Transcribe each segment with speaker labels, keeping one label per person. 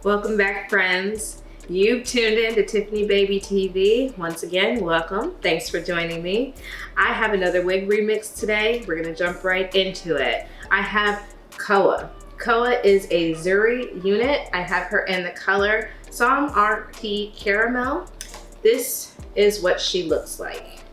Speaker 1: Welcome back, friends. You've tuned in to Tiffkneebaby TV. Once again, welcome. Thanks for joining me. I have another wig remix today. We're gonna jump right into it. I have Koa. Koa is a Zuri unit. I have her in the color SamsBeauty Caramel. This is what she looks like.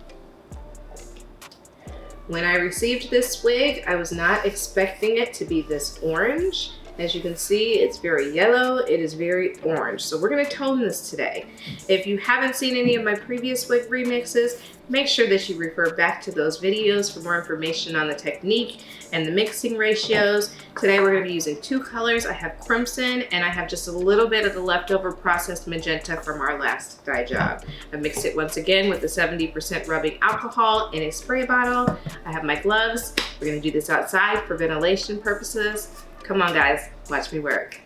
Speaker 1: When I received this wig, I was not expecting it to be this orange. As you can see, it's very yellow, it is very orange. So we're gonna tone this today. If you haven't seen any of my previous wig remixes, make sure that you refer back to those videos for more information on the technique and the mixing ratios. Today we're gonna be using two colors. I have crimson and I have just a little bit of the leftover processed magenta from our last dye job. I mixed it once again with the 70% rubbing alcohol in a spray bottle. I have my gloves. We're gonna do this outside for ventilation purposes. Come on guys, watch me work.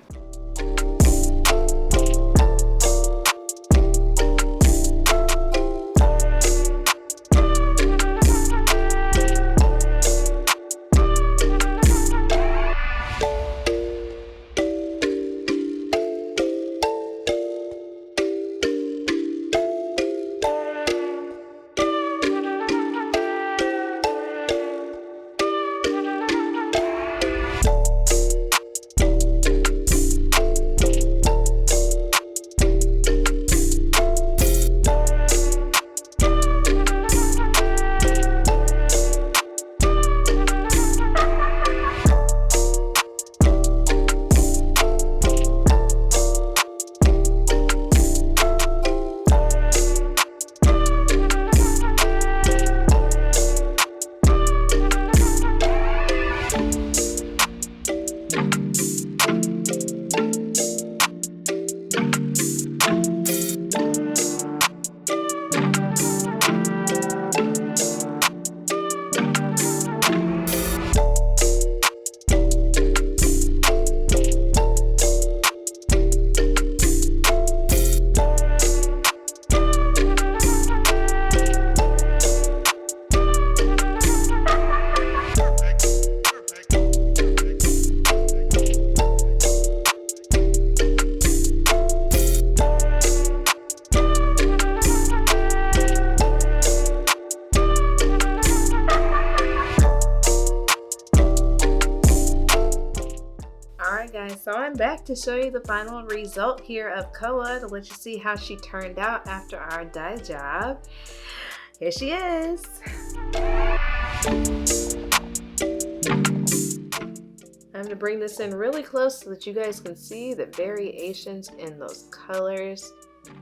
Speaker 1: So I'm back to show you the final result here of Koa to let you see how she turned out after our dye job. Here she is. I'm going to bring this in really close so that you guys can see the variations in those colors.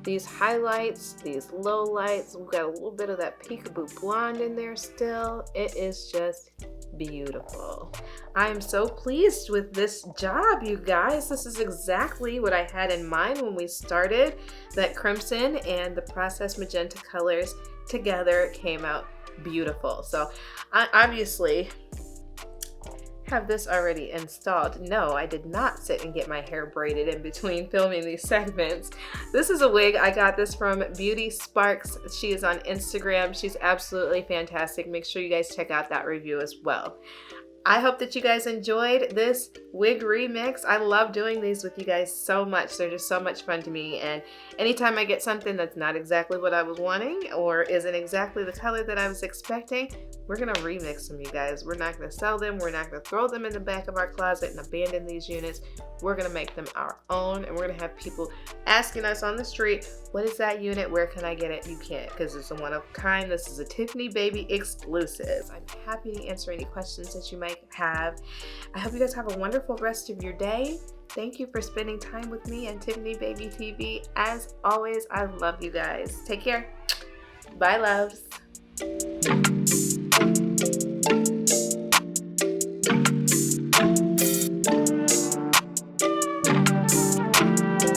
Speaker 1: These highlights, these low lights, we've got a little bit of that peekaboo blonde in there still. It is just beautiful. I am so pleased with this job, you guys. This is exactly what I had in mind when we started. That crimson and the processed magenta colors together came out beautiful. So I obviously have this already installed. No, I did not sit and get my hair braided in between filming these segments. This is a wig. I got this from Beauty Sparks. She is on Instagram. She's absolutely fantastic. Make sure you guys check out that review as well. I hope that you guys enjoyed this wig remix. I love doing these with you guys so much. They're just so much fun to me. And anytime I get something that's not exactly what I was wanting or isn't exactly the color that I was expecting, we're gonna remix them, you guys. We're not gonna sell them. We're not gonna throw them in the back of our closet and abandon these units. We're gonna make them our own, and we're gonna have people asking us on the street, what is that unit? Where can I get it? You can't, because it's a one of a kind. This is a Tiffkneebaby exclusive. I'm happy to answer any questions that you might have. I hope you guys have a wonderful rest of your day. Thank you for spending time with me and Tiffkneebaby TV. As always, I love you guys. Take care. Bye, loves.